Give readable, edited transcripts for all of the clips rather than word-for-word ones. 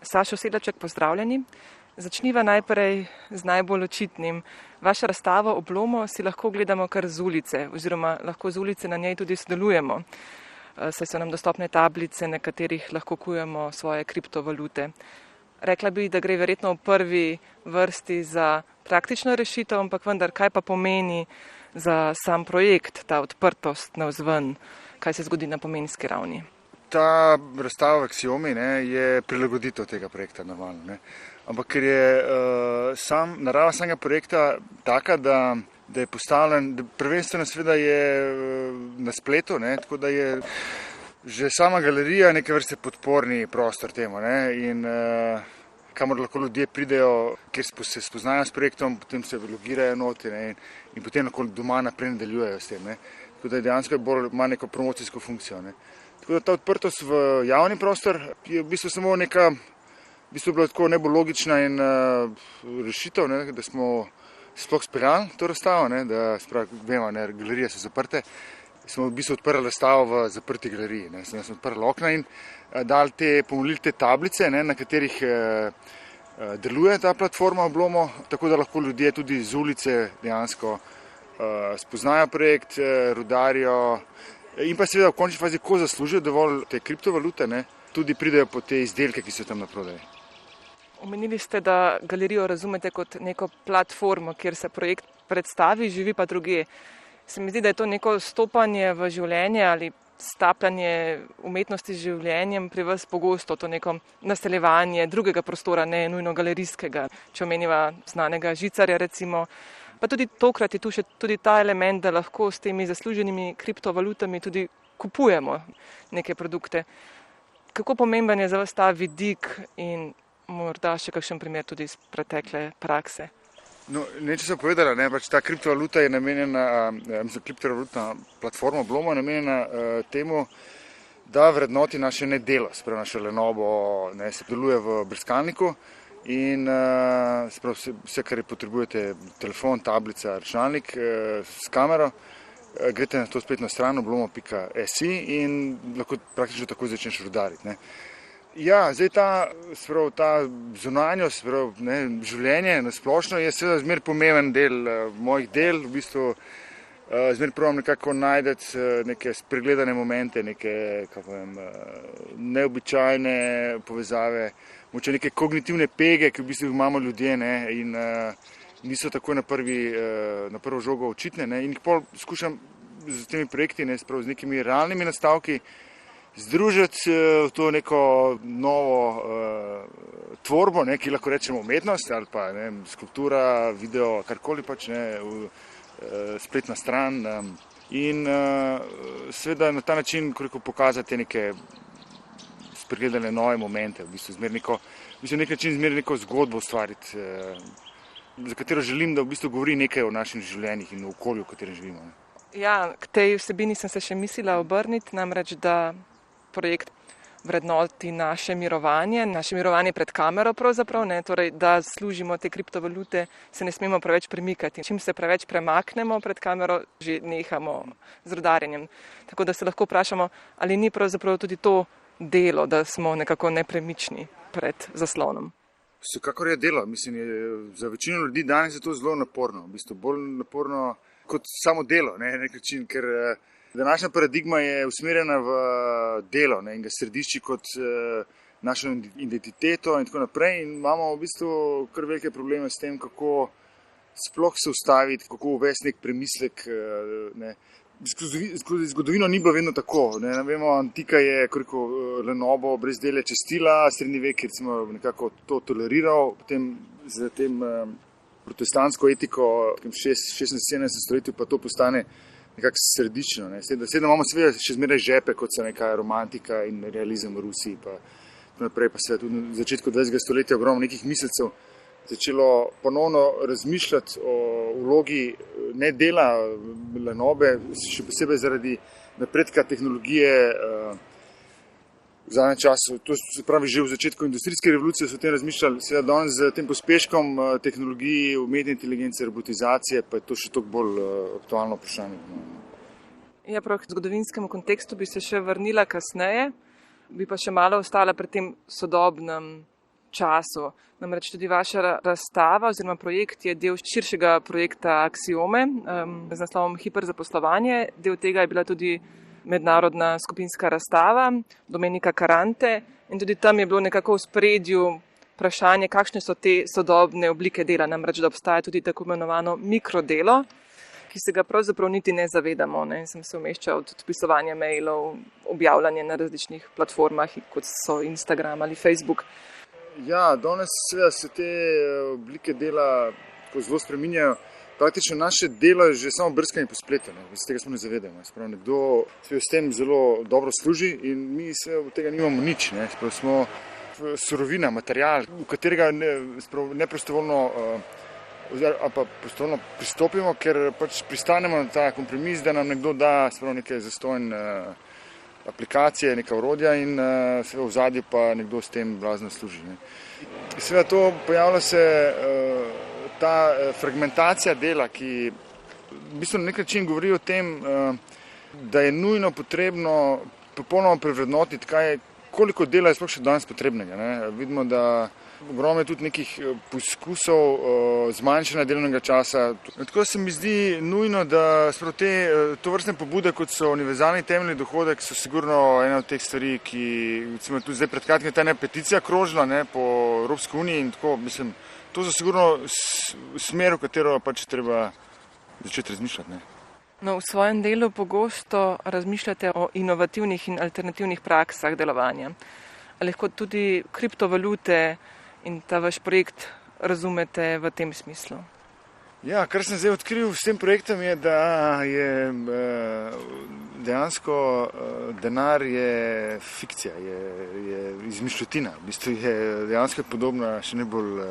Sašo Sedlaček, pozdravljeni. Začniva najprej z najbolj očitnim. Vaša razstava Oblomo si lahko gledamo kar z ulice, oziroma lahko z ulice na njej tudi sodelujemo. Saj so nam dostopne tablice, na katerih lahko kupujemo svoje kriptovalute. Rekla bi, da gre verjetno v prvi vrsti za praktično rešitev, ampak vendar, kaj pa pomeni za sam projekt, ta odprtost navzven, kaj se zgodi na pomenski ravni? Ta razstava v Aksiomi je prilagoditev tega projekta normalno. Ampak ker je narava samega projekta taka, da je postavljen, prvenstveno seveda je na spletu, tako da je že sama galerija neke vrste podporni prostor temu. In kamor lahko ljudje pridejo, kjer se spoznajo s projektom, potem se logirajo noti in potem lahko doma naprej nadaljujejo s tem. Tako da dejansko ima neko promocijsko funkcijo. Tako da ta odprtost v javni prostor je v bistvu samo neka, v bistvu bila tako najbolj logična in rešitev, da smo sploh speljali to razstavo, da vemo, galerije so zaprte. Smo v bistvu odprli razstavo v zaprti galeriji. Smo odprli okna in pomolili te tablice, na katerih deluje ta platforma Oblomo, tako da lahko ljudje tudi z ulice dejansko spoznajo projekt, rudarijo. In pa seveda v končni fazi, ko zaslužijo dovolj te kriptovalute, tudi pridejo po te izdelke, ki so tam na prodaj. Omenili ste, da galerijo razumete kot neko platformo, kjer se projekt predstavi, živi pa drugje. Se mi zdi, da je to neko stopanje v življenje ali stapljanje umetnosti z življenjem pri vas pogosto, to neko naseljevanje drugega prostora, ne nujno galerijskega. Če omeniva znanega žicarja recimo, pa tudi tokrat je tu še tudi ta element, da lahko s temi zasluženimi kriptovalutami tudi kupujemo neke produkte. Kako pomemben je za vas ta vidik in morda še kakšen primer tudi iz pretekle prakse? No, neče sem povedala, ta kriptovaluta je namenjena, kriptovalutna platforma Oblomo je namenjena temu, da vrednoti naše nedelo, spravo naše lenobo, se deluje v brskalniku. In vse, kar potrebujete, telefon, tablica, računalnik s kamero, greste na to spletno stran oblomo.si in lahko praktično tako začneš rudariti. Ja, zdaj ta zunanjost, življenje na splošno je seveda zmeraj pomemben del mojih del, v bistvu zmeraj probam nekako najti neke spregledane momente, neke neobičajne povezave, moče neke kognitivne pege, ki v bistvu imamo ljudje in niso tako na prvo žogo očitne. In jih pol skušam z temi projekti, z nekimi realnimi nastavki, združiti v to neko novo tvorbo, ki lahko rečemo umetnost ali pa skulptura, video, karkoli pač, spletna stran. In seveda na ta način pokazati neke spregledane nove momente, v bistvu nek način zmeraj neko zgodbo ustvariti, za katero želim, da v bistvu govori nekaj o naših življenjih in o okolju, v katerem živimo. Ja, k tej vsebini sem se še mislila obrniti, namreč da projekt vrednoti naše mirovanje pred kamero pravzaprav, torej da služimo te kriptovalute, se ne smemo preveč premikati. Čim se preveč premaknemo pred kamero, že nehamo z rudarjenjem. Tako da se lahko vprašamo, ali ni pravzaprav tudi to delo, da smo nekako nepremični pred zaslonom. Vsekakor je delo. Mislim, za večino ljudi danes je to zelo naporno. V bistvu bolj naporno kot samo delo, na nek način, ker današnja paradigma je usmerjena v delo in ga središči kot našo identiteto in tako naprej. In imamo v bistvu kar velike probleme s tem, kako sploh se ustaviti, kako uvesti nek premislek. Skozi zgodovino ni bilo vedno tako. Vemo, antika je lenobo, brezdelje častila, srednji vek je nekako to toleriral, potem z tem protestantsko etiko v 16. stoletju pa to postane nekako središčno. Sedaj imamo seveda še zmeraj žepe, kot so neka romantika in realizem v Rusiji, pa naprej pa seveda tudi v začetku 20. stoletja ogromno nekih mislecev začelo ponovno razmišljati o vlogi nedela lenobe, še posebej zaradi napredka tehnologije v zadnjem času. To se pravi, že v začetku industrijske revolucije so o tem razmišljali, seveda danes z tem pospeškom tehnologiji, umetne inteligence, robotizacije, pa je to še toliko bolj aktualno vprašanje. Ja, prav k zgodovinskemu kontekstu bi se še vrnila kasneje, bi pa še malo ostala pri tem sodobnem času. Namreč tudi vaša razstava oziroma projekt je del širšega projekta Aksiome z naslovom Hiperzaposlovanje. Del tega je bila tudi mednarodna skupinska razstava Domenika Karante in tudi tam je bilo nekako v spredju vprašanje, kakšne so te sodobne oblike dela, namreč da obstaja tudi tako imenovano mikrodelo, ki se ga pravzaprav niti ne zavedamo. Ne? Sem se umeščal od odpisovanja mailov, objavljanje na različnih platformah, kot so Instagram ali Facebook. Ja, danes se te oblike dela zelo spreminjajo. Praktično naše delo je že samo brskanje po spletu, iz tega smo ne zavedamo. Nekdo s tem zelo dobro služi in mi se od tega nimamo nič. Smo surovina, material, v katerega neprostovoljno pristopimo, ker pač pristanemo na ta kompromis, da nam nekdo da neke zastojne aplikacije, neka orodja in v zadnji pa nekdo s tem blazno služi. Seveda to pojavlja se ta fragmentacija dela, ki v bistvu na nek način govori o tem, da je nujno potrebno popolnoma prevrednotiti, koliko dela je sploh še danes potrebnega. Vidimo, da ogromno je tudi nekih poskusov zmanjšanja delovnega časa. Tako se mi zdi nujno, da to vrstne pobude, kot so univerzalni temeljni dohodek, so sigurno ena od teh stvari, ki recimo tudi zdaj pred kratkim ta peticija krožila po Evropski uniji in tako, mislim, to so sigurno smer, v katero pač treba začeti razmišljati. No, v svojem delu pogosto razmišljate o inovativnih in alternativnih praksah delovanja. Ali lahko tudi kriptovalute in ta vaš projekt razumete v tem smislu? Ja, kar sem zdaj odkril s tem projektom je, da je dejansko denar je fikcija, je izmišljotina. V bistvu je dejansko podobna še najbolj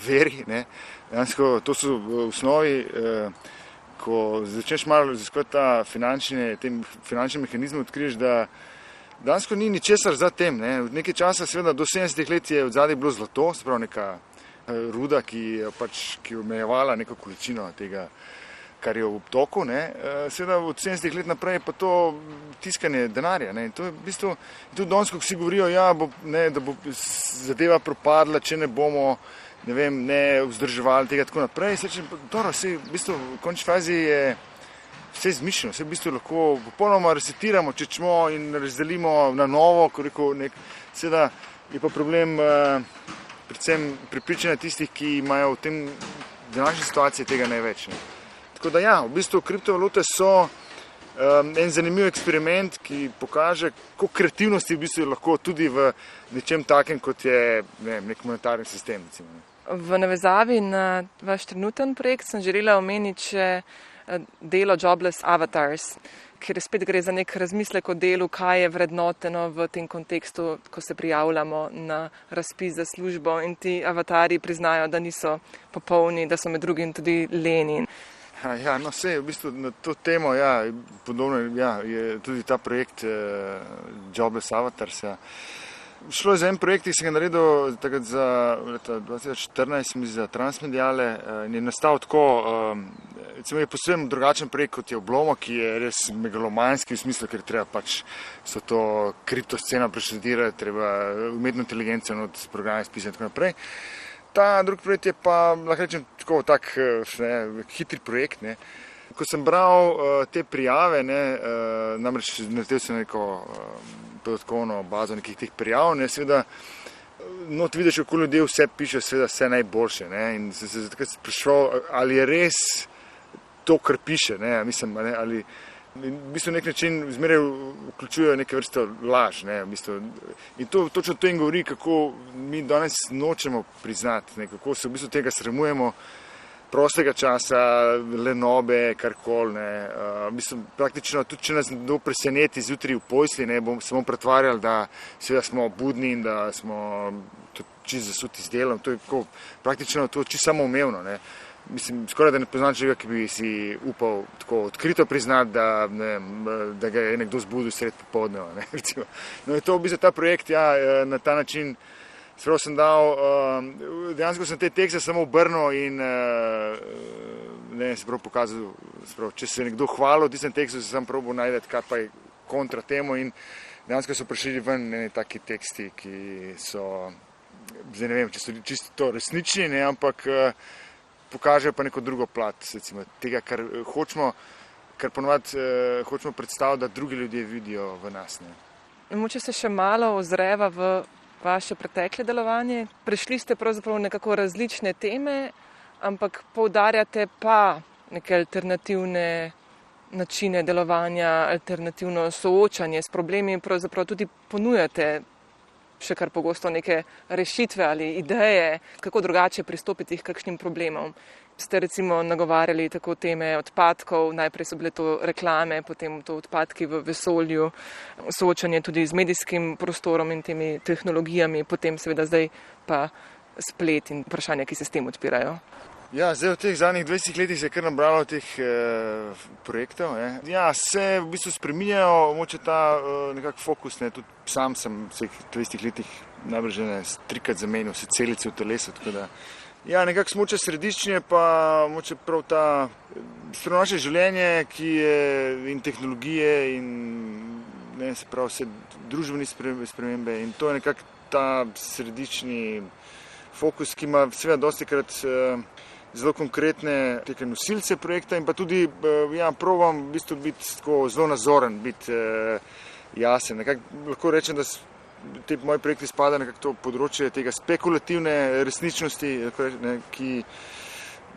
veri. Dejansko to so v osnovi, ko začneš malo raziskovati te finančne mehanizme, odkriješ, da dejansko ni ničesar za tem. V nekaj časa, seveda do 70 let je odzadaj bilo zlato, se pravi neka ruda, ki je omejevala neko količino tega, kar je v obtoku. Seveda od 70 let naprej pa to tiskanje denarja. In to je v bistvu, tudi danes, ko vsi govorijo, da bo zadeva propadla, če ne bomo ne vzdrževali tega tako naprej. V bistvu v končni fazi je vse izmišljeno, vse v bistvu lahko popolnoma resetiramo, čečmo in razdelimo na novo, seveda je pa problem predvsem prepričanja tistih, ki imajo v tem današnji situaciji tega največ. Tako da v bistvu kriptovalute so en zanimiv eksperiment, ki pokaže, koliko kreativnosti v bistvu lahko tudi v nečem takem, kot je nek monetarni sistem. V navezavi na vaš trenuten projekt sem želela omeniti še delo Jobless Avatars, ker spet gre za nek razmislek o delu, kaj je vrednoteno v tem kontekstu, ko se prijavljamo na razpis za službo in ti avatarji priznajo, da niso popolni, da so med drugim tudi leni. V bistvu na to temo, podobno je tudi ta projekt Jobless Avatars. Šlo je za en projekt, ki sem ga naredil takrat za leta 2014, za Transmediale in je nastal tako, je posebno drugačen projekt, kot je Oblomo, ki je res megalomanski v smislu, ker treba so to kriptoscena preštudirati, treba umetno inteligenco od programa spisati in tako naprej. Ta drugi projekt je pa, lahko rečem, tak hitri projekt. Ko sem bral te prijave, namreč naredil sem neko podatkovno bazo nekih teh prijav, seveda not vidiš, kako ljudje vse pišejo, seveda vse najboljše. In sem se takrat spraševal, ali je res to, kar piše, ali v bistvu nek način zmeraj vključujejo neke vrste laž. In točno to jim govori, kako mi danes nočemo priznati, kako se v bistvu tega sramujemo, prostega časa, lenobe, karkoli. Praktično, tudi če nas kdo preseneti zjutraj v posli, bomo samo pretvarjali, da seveda smo budni in da smo čisto zasuti z delom. To je praktično čisto samoumevno. Skoraj da ne poznam človeka, ki bi si upal tako odkrito priznati, da ga je nekdo zbudil sred popoldneva. To v bistvu ta projekt na ta način. Spravo sem dal, dejansko sem te tekste samo obrnil in se prav pokazal, če se je nekdo hvalil v tistem tekstu, sem probal najti, kaj pa je kontra temu in dejansko so prišli ven taki teksti, ki so zdaj ne vem, če so čisto to resnični, ne, ampak pokažejo pa neko drugo plat, recimo, tega, kar hočemo, kar ponovadi hočemo predstaviti, da drugi ljudje vidijo v nas. Ne. Mogoče se še malo ozreva v vaše pretekle delovanje. Prešli ste pravzaprav nekako različne teme, ampak poudarjate pa neke alternativne načine delovanja, alternativno soočanje s problemi, pravzaprav tudi ponujate še kar pogosto neke rešitve ali ideje, kako drugače pristopiti k kakšnim problemom. Ste recimo nagovarjali tako teme odpadkov, najprej so bile to reklame, potem to odpadki v vesolju, soočanje tudi z medijskim prostorom in temi tehnologijami, potem seveda zdaj pa splet in vprašanja, ki se s tem odpirajo. Ja, zdaj v teh zadnjih 20 letih se je kar nabralo teh projektov. Ja, se v bistvu spreminjajo, moče ta nekak fokus, ne, tudi sam sem v vseh 20 letih najbrž trikrat zamenil vse celice v telesu, tako da ja, nekako smo moče središčnje, pa moče prav ta naše življenje, ki je in tehnologije in ne, se pravi vse družbene spremembe in to je nekako ta središčni fokus, ki ima seveda dostikrat zelo konkretne teke nosilce projekta in pa tudi ja, probam v bistvu biti tako zelo nazoren, biti jasen. Nekako lahko rečem, da te moji projekti spadajo nekako to področje tega spekulativne resničnosti, ne,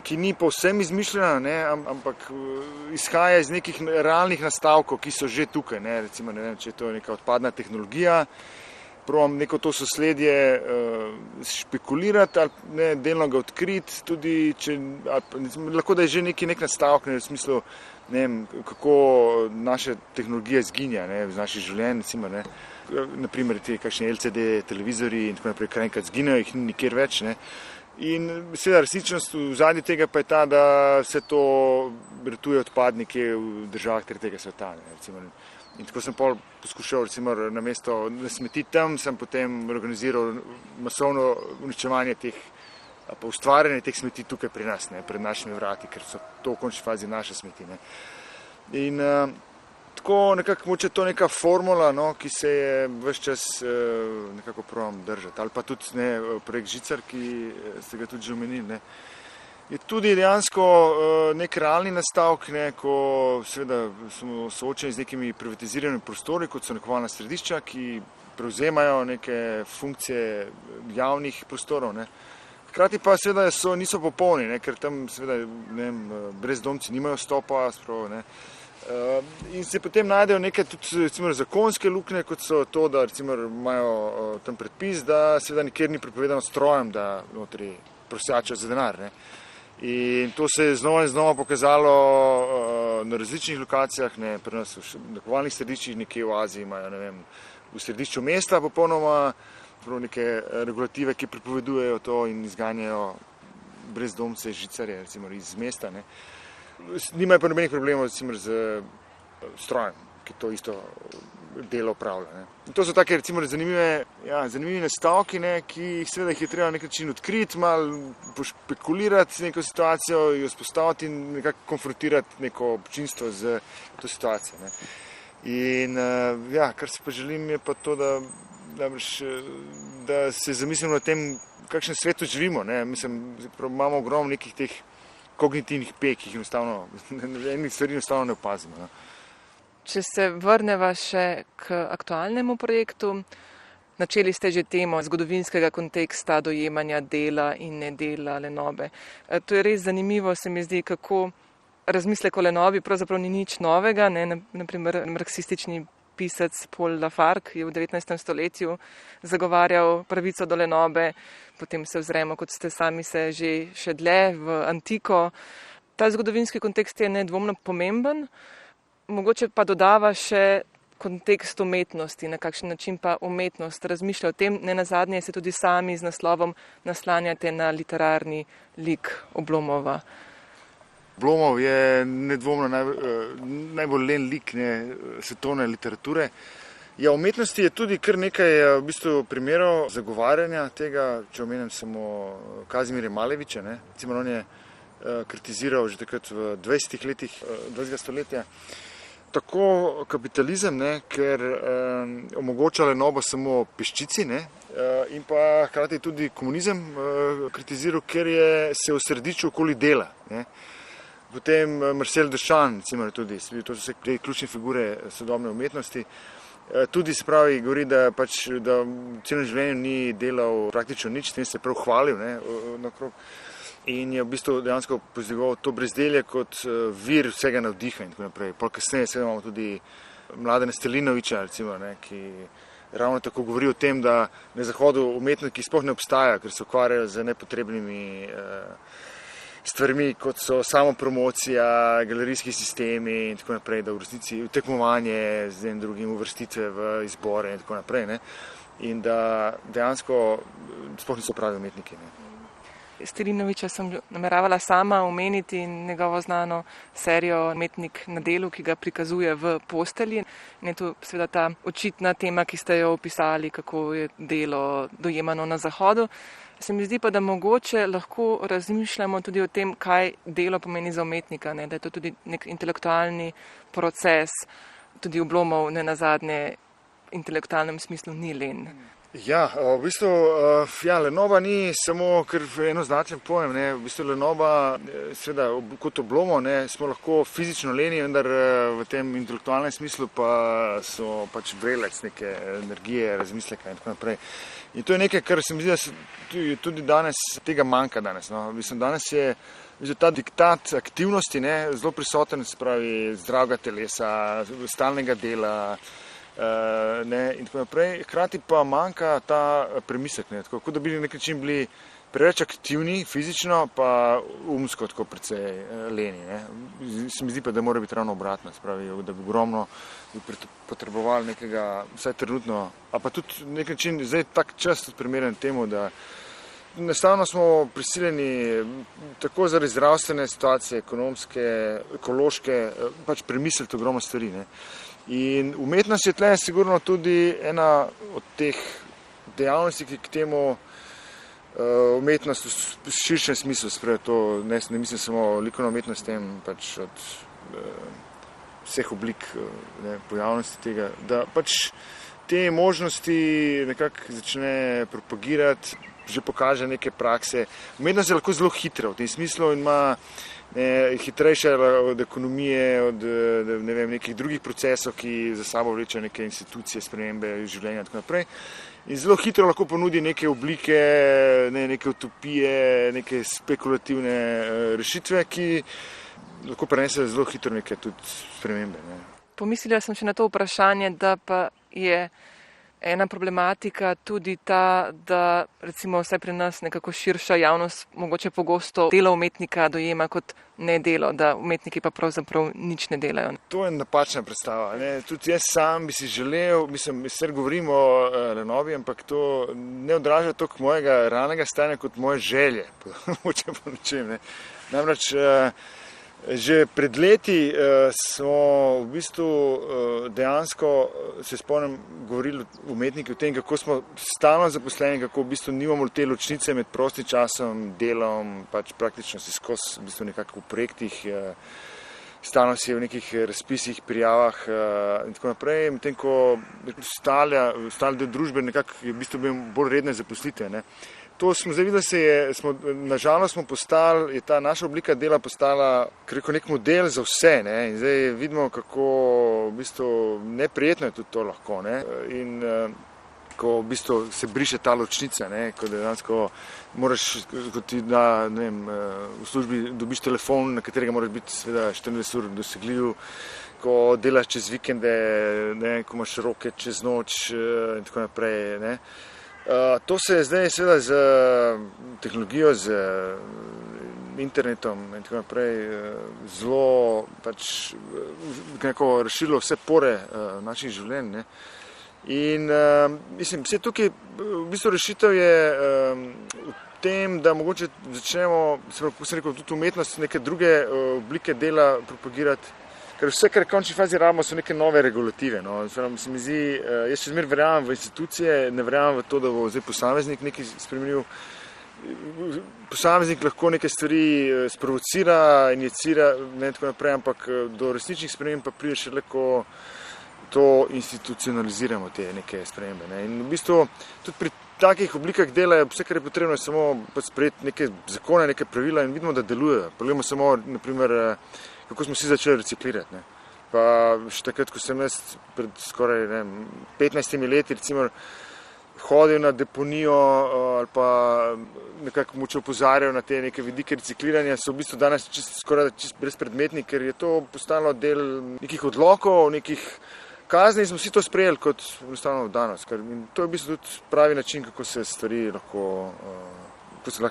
ki ni povsem izmišljena, ne, ampak izhaja iz nekih realnih nastavkov, ki so že tukaj. Ne, recimo, ne vem, če je to neka odpadna tehnologija, probam neko to sosledje špekulirati ali ne, delno ga odkriti, tudi če, lahko da je že nek nastavek, ne, v smislu, ne vem, kako naša tehnologija izginja, ne, z naših življenj, recimo, ne. Naprimer te kakšne LCD televizori in tako naprej, kar enkrat zginejo, jih ni nikjer več. Ne. In seveda resničnost v zadnji tega pa je ta, da se to retuje odpadnike v državah tretjega sveta. Ne, recimo. In tako sem poskušal, recimo, namesto smeti tam, sem potem organiziral masovno uničevanje teh, pa ustvarjanje teh smeti tukaj pri nas, ne, pred našimi vrati, ker so to v končni fazi naše smeti. Ne. In tako nekako moče to neka formula, no, ki se je ves čas nekako probam držati. Ali pa tudi ne, projekt Žicar, ki ste ga tudi že omenili, ne. Je tudi dejansko nek realni nastavek, ne, ko seveda smo soočeni z nekimi privatiziranimi prostori, kot so nakupovalna središča, ki prevzemajo neke funkcije javnih prostorov. Ne. Hkrati pa seveda niso popolni, ne, ker tam seveda ne vem, brezdomci nimajo stopa, spravo, ne. In se potem najdejo neke tudi recimo, zakonske luknje, kot so to, da recimo, imajo tam predpis, da seveda nikjer ni prepovedano strojem, da notri prosjačajo za denar. Ne. In to se je znova in znova pokazalo na različnih lokacijah, ne, pri nas v nakupovalnih središčih, nekje v Aziji imajo, ne vem, v središču mesta popolnoma neke regulative, ki prepovedujejo to in izganjajo brezdomce, žicarje, recimo iz mesta. Ne. Nimajo pa nobenih problemov recimo z strojem, ki to isto delo opravlja. Ne. In to so take recimo zanimivi nastavki, ne, ki seveda jih je treba na nek način odkriti, malo pošpekulirati neko situacijo, jo spostaviti in nekako konfrontirati neko občinstvo z to situacijo. Ne. In ja, kar si pa želim je pa to, da se zamislimo o tem, v kakšnem svetu živimo. Ne. Mislim, imamo ogromno nekih teh kognitivnih pek, ki jih enih stvari enostavno ne opazimo. Ne. Če se vrneva še k aktualnemu projektu, načeli ste že temo zgodovinskega konteksta dojemanja dela in nedela Lenobe. To je res zanimivo, se mi zdi, kako razmislek o Lenobi pravzaprav ni nič novega. Ne? Naprimer, marksistični pisec Paul Lafargue je v 19. stoletju zagovarjal pravico do Lenobe, potem se ozremo, kot ste sami se že še dlje v antiko. Ta zgodovinski kontekst je nedvomno pomemben, mogoče pa dodava še kontekst umetnosti, na kakšen način pa umetnost razmišlja o tem, ne nazadnje se tudi sami z naslovom naslanjate na literarni lik Oblomova. Oblomov je nedvomno najbolj len lik svetovne literature. Ja, umetnosti je tudi kar nekaj v bistvu primerov zagovarjanja tega, če omenim samo Kazimira Maleviča. Recimo on je kritiziral že takrat v 20 letih 20. stoletja tako kapitalizem, ker omogoča Lenobo samo peščici, in pa hkrati tudi komunizem kritiziral, ker je se osredičil okoli dela. Ne. Potem Marcel Duchamp, recimo, tudi, to so vse te ključne figure sodobne umetnosti, tudi spravi govori, da v celem življenju ni delal praktično nič, s tem se je prav hvalil, ne, nakrog. In je v bistvu dejansko pozdigoval to brezdelje kot vir vsega navdiha in tako naprej. Pol kasneje seveda imamo tudi Mladena Stalinoviča, recimo, ne, ki ravno tako govori o tem, da na Zahodu umetniki sploh ne obstajajo, ker se ukvarjajo z nepotrebnimi stvarmi, kot so samopromocija, galerijski sistemi in tako naprej, da v resnici tekmovanje z enim drugim, uvrstitve v izbore in tako naprej, ne, in da dejansko sploh niso pravi umetniki. Ne. Stalinoviča sem nameravala sama omeniti in njegovo znano serijo Umetnik na delu, ki ga prikazuje v postelji. In je tu seveda ta očitna tema, ki ste jo opisali, kako je delo dojemano na Zahodu. Se mi zdi pa, da mogoče lahko razmišljamo tudi o tem, kaj delo pomeni za umetnika, ne? Da je to tudi nek intelektualni proces, tudi Oblomov ne nazadnje v intelektualnem smislu ni len. Ja, v bistvu lenoba ni samo kar enoznačen pojem, ne. V bistvu lenoba, seveda kot Oblomov, ne, smo lahko fizično leni, vendar v tem intelektualnem smislu pa so pač vrelec neke energije, razmisleka in tako naprej. In to je nekaj, kar se mi zdi, da tudi danes tega manjka danes. No. Mislim, danes je ta diktat aktivnosti, ne, zelo prisoten, se pravi zdravega telesa, stalnega dela, ne, in tako naprej. Hkrati pa manjka ta premislek, ne, tako, kot da bi na nek način bili preveč aktivni fizično, pa umsko tako precej leni. Ne. Se mi zdi pa, da mora biti ravno obratno, spravi, da bi ogromno potrebovali nekega, vsaj trenutno, a pa tudi na nek način, zdaj tak čas tudi primeren temu, da enostavno smo prisiljeni tako zaradi zdravstvene situacije, ekonomske, ekološke, pač premisliti ogromno stvari, ne. In umetnost je tle sigurno tudi ena od teh dejavnosti, ki k temu umetnost v širšem smislu spravi to, ne mislim samo likovno umetnost, tem pač od vseh oblik pojavnosti tega, da pač te možnosti nekako začne propagirati, že pokaže neke prakse. Umetnost je lahko zelo hitra v tem smislu in ima hitrejša od ekonomije, od ne vem, nekih drugih procesov, ki za sabo vlečejo neke institucije, spremembe življenja in tako naprej. In zelo hitro lahko ponudi neke oblike, neke utopije, neke spekulativne rešitve, ki lahko prenesejo zelo hitro neke tudi spremembe. Ne. Pomislila sem še na to vprašanje, da pa je ena problematika tudi ta, da recimo vsaj pri nas nekako širša javnost mogoče pogosto delo umetnika dojema kot ne delo, da umetniki pa pravzaprav nič ne delajo. To je napačna predstava. Ne. Tudi jaz sam bi si želel, sicer govorim o lenobi, ampak to ne odraža toliko mojega ranega stanja kot moje želje. Mogoče po nečem. Ne. Namreč že pred leti smo v bistvu dejansko, se spomnim, govorili umetniki o tem, kako smo stalno zaposleni, kako v bistvu nimamo te ločnice med prostim časom, delom, pač praktično si skozi v bistvu nekako v projektih, stalno si v nekih razpisih, prijavah in tako naprej, medtem ko ostali del družbe nekako je v bistvu bil bolj redne zaposlitve, ne. To smo zdaj videli, nažalost smo postali, je ta naša oblika dela postala nek model za vse, ne, in zdaj vidimo, kako v bistvu neprijetno je tudi to lahko, ne, in ko v bistvu se briše ta ločnica, ne, ko dejansko moraš, kot ti da, ne vem, v službi dobiš telefon, na katerega moraš biti seveda 24 ur dosegljiv, ko delaš čez vikende, ne, ko imaš roke čez noč in tako naprej, ne. To se je zdaj seveda z tehnologijo, z internetom in tako naprej zelo pač nekako razširilo vse pore naših življenj, ne. In mislim, vse tukaj v bistvu rešitev je v tem, da mogoče začnemo, kako sem rekel, tudi umetnost, neke druge oblike dela propagirati. Ker vse, kar v končni fazi rabimo, so neke nove regulative. No. Se mi zdi, jaz še zmeraj verjamem v institucije, ne verjamem v to, da bo zdaj posameznik nekaj spremenil. Posameznik lahko neke stvari sprovocira, injicira, ne tako naprej, ampak do resničnih sprememb pa pride šele, ko to institucionaliziramo, te neke spremembe. Ne. In v bistvu tudi pri takih oblikah dela je vse, kar je potrebno, je samo sprejeti neke zakone, neke pravila in vidimo, da delujejo. Poglejmo samo, naprimer, kako smo vsi začeli reciklirati. Ne. Pa še takrat, ko sem jaz pred skoraj 15 leti recimo hodil na deponijo ali pa nekako moče opozarjal na te neke vidike recikliranja, so v bistvu danes skoraj brezpredmetni, ker je to postalo del nekih odlokov, nekih kazni in smo vsi to sprejeli kot enostavno danes. In to je v bistvu tudi pravi način, kako se stvari lahko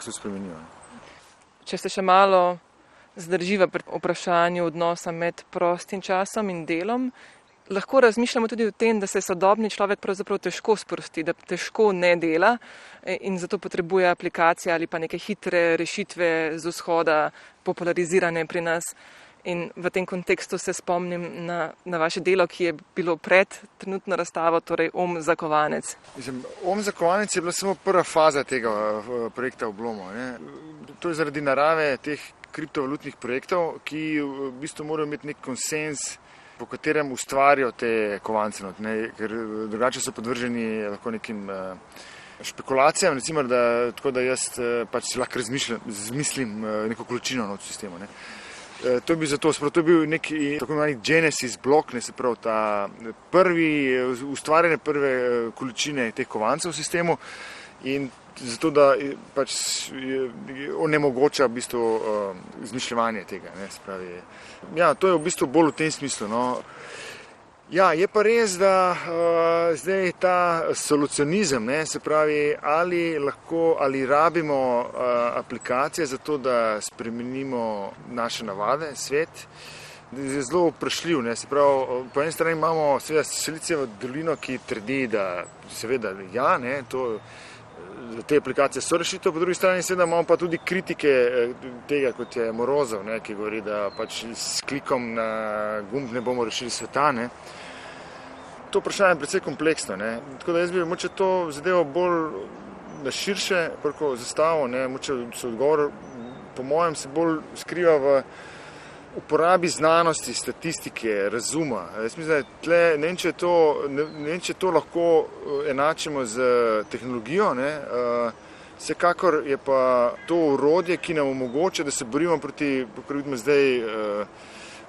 spremenijo. Če ste še malo zdrživa pri vprašanju odnosa med prostim časom in delom, lahko razmišljamo tudi o tem, da se sodobni človek pravzaprav težko sprosti, da težko ne dela in zato potrebuje aplikacije ali pa neke hitre rešitve z vzhoda, popularizirane pri nas. In v tem kontekstu se spomnim na vaše delo, ki je bilo pred trenutno razstavo, torej za kovanec. Za kovanec je bila samo prva faza tega projekta Oblomo. Ne. To je zaradi narave teh kriptovalutnih projektov, ki v bistvu morajo imeti nek konsens, po katerem ustvarijo te kovance, ker drugače so podvrženi lahko nekim špekulacijam, recimo, tako da jaz pač si lahko izmislim neko količino v sistemu. Ne. To je bil zato, to je bil neki tako imenovani Genesis blok, se pravi ta ustvarjene prve količine teh kovancev v sistemu in zato, da pač onemogoča v bistvu izmišljevanje tega. Ne, se pravi. Ja, to je v bistvu bolj v tem smislu. No. Ja, je pa res, da zdaj ta solucionizem, ne, se pravi, ali rabimo aplikacije za to, da spremenimo naše navade, svet, je zelo vprašljiv. Ne, se pravi, po eni strani imamo seveda Silicijevo dolino, ki trdi, da seveda ja, ne, te aplikacije so rešitev, po drugi strani seveda imamo pa tudi kritike tega, kot je Morozov, ne, ki govori, da pač s klikom na gumb ne bomo rešili sveta. Ne. To vprašanje je precej kompleksno. Ne. Tako da jaz bi moče to zadevo bolj na širše zastavil. Moče se odgovor, po mojem, se bolj skriva v uporabi znanosti, statistike, razuma. Jaz mislim, da je tle, ne vem, če to lahko enačimo z tehnologijo. Ne. Vsekakor je pa to orodje, ki nam omogoča, da se borimo proti, kako vidimo zdaj,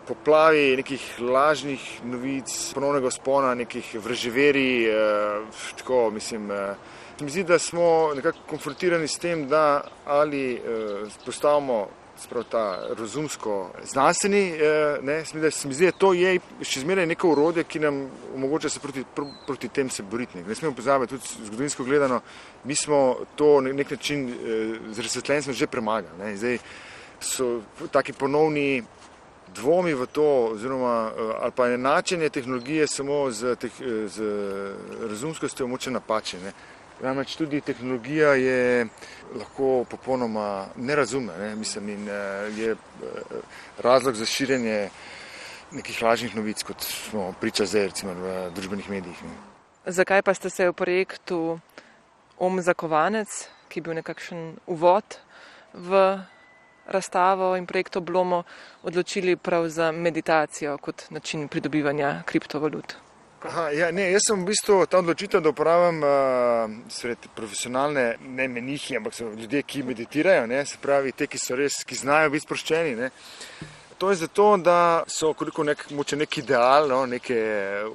poplavi nekih lažnih novic, ponovnega vzpona, nekih vraževerij, tako mislim. Mi zdi, da smo nekako konfrontirani s tem, da ali postavimo ta razumsko znanstveni, se mi zdi, da to je še zmeraj neko orodje, ki nam omogoča se proti tem se boriti. Ne smemo pozabiti, tudi zgodovinsko gledano, mi smo to na nek način z razsvetljenstvom že premagali. Ne. Zdaj so taki ponovni dvomi v to, oziroma ali pa enačenje tehnologije samo z razumskostjo moče napačne. Namreč tudi tehnologija je lahko popolnoma nerazumna, ne? Mislim, in je razlog za širjenje nekih lažnih novic, kot smo priča zdaj recimo v družbenih medijih. Ne? Zakaj pa ste se v projektu za kovanec, ki je bil nekakšen uvod v razstavo in projekt Oblomo, odločili prav za meditacijo kot način pridobivanja kriptovalut? Jaz sem v bistvu ta odločitev, da uporabljam profesionalne, ne menihi, ampak so ljudje, ki meditirajo, ne, se pravi te, ki znajo biti sproščeni. Ne. To je zato, da so koliko nek ideal, no, neke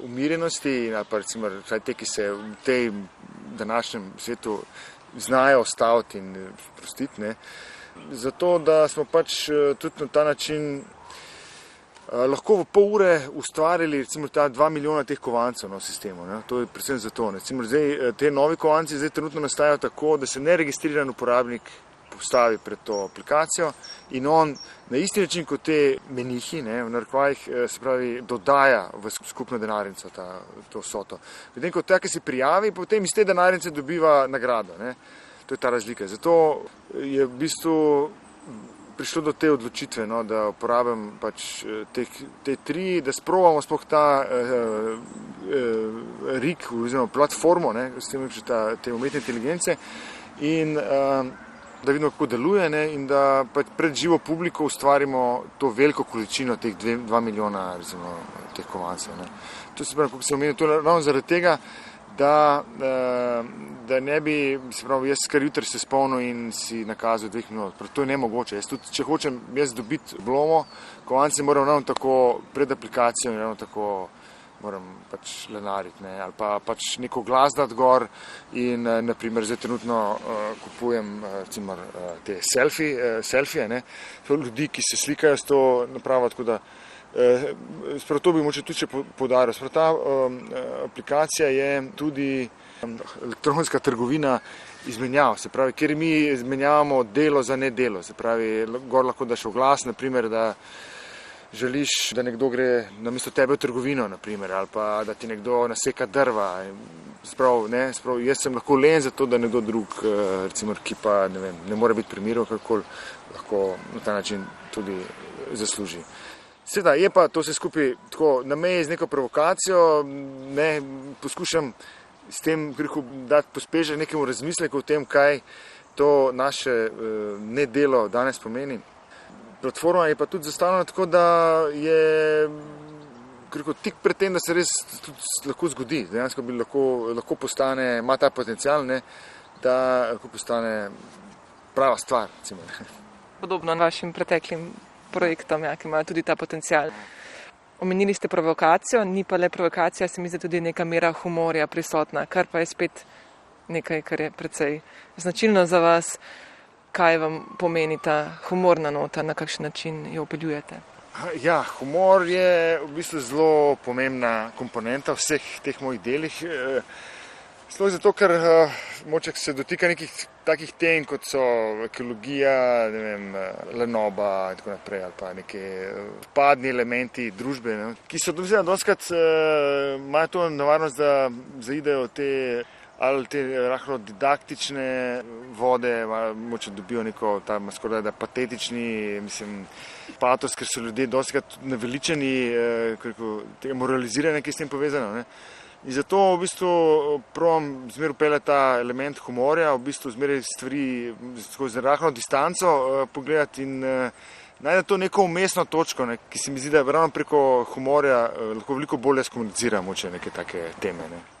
umirjenosti, ali pa recimo te, ki se v tej današnjem svetu znajo ostaviti in sprostiti. Ne. Zato, da smo pač tudi na ta način lahko v pol ure ustvarili recimo ta 2 milijona teh kovancev v sistemu. Ne. To je predvsem zato. Recimo, zdaj, te novi kovanci zdaj trenutno nastajajo tako, da se neregistriran uporabnik postavi pred to aplikacijo in on na isti način kot te menihi, ne, v narekovajih, se pravi, dodaja v skupno denarnico to vsoto. Medtem ko ta, ki se prijavi, potem iz te denarnice dobiva nagrado. Ne. To je ta razlika. Zato je v bistvu prišlo do te odločitve, no, da uporabim pač te tri, da sprovamo sploh ta rig, oziroma platformo, ne, s tem te umetne inteligence in da vidimo, kako deluje, ne, in da pač pred živo publiko ustvarimo to veliko količino teh 2 milijona recimo, teh kovancev. Ne. To se pravi, kako se omenja, to je ravno zaradi tega, da ne bi, se pravi, jaz kar jutri se spomnil in si nakazal 2 minut. To je nemogoče. Jaz tudi, če hočem jaz dobiti diplomo, kovanci moram ravno tako pred aplikacijo in ravno tako moram pač lenariti, ne, ali pa pač neko glas dati gor in naprimer zdaj trenutno kupujem recimo te selfije, ne, ljudi, ki se slikajo s to napravo, tako da sprav to bi moče tudi še poudaril. Sprav ta aplikacija je tudi elektronska trgovina izmenjav, se pravi, kjer mi izmenjavamo delo za nedelo, se pravi, gor lahko daš oglas, naprimer, da želiš, da nekdo gre namesto tebe v trgovino, naprimer, ali pa da ti nekdo naseka drva. Jaz sem lahko len za to, da nekdo drug, recimo, ki pa ne more biti pri miru, kakor lahko na ta način tudi zasluži. Seveda je pa to vse skupaj tako na meji z neko provokacijo, ne, poskušam s tem dati pospešek nekemu razmisleku o tem, kaj to naše nedelo danes pomeni. Platforma je pa tudi zastavljena tako, da je tik pred tem, da se res lahko zgodi. Dejansko bi lahko postane, ima ta potencial, ne, da lahko postane prava stvar. Recimo. Podobno vašim preteklim projektom, ja, ki imajo tudi ta potencial. Omenili ste provokacijo, ni pa le provokacija, se mi zdi tudi neka mera humorja prisotna, kar pa je spet nekaj, kar je precej značilno za vas. Kaj vam pomeni ta humorna nota, na kakšen način jo vpeljujete? Ja, humor je v bistvu zelo pomembna komponenta vseh teh mojih delih. Sploh zato, ker moče se dotika nekih takih tem, kot so ekologija, lenoba in tako naprej, ali pa neki vpadni elementi družbe, ne, ki so dostikrat imajo to nevarnost, da zaidejo ali te rahlo didaktične vode, moče dobijo neko ta skoraj da patetični, patos, ker so ljudje dostikrat naveličeni tega moraliziranja, ki je s tem povezano, ne. In zato v bistvu probam zmeraj vpeljati ta element humorja, v bistvu zmeraj stvari skozi rahlo distanco pogledati in najti to neko umestno točko, ne, ki se mi zdi, da ravno preko humorja lahko veliko bolje skomunicira moče neke take teme. Ne.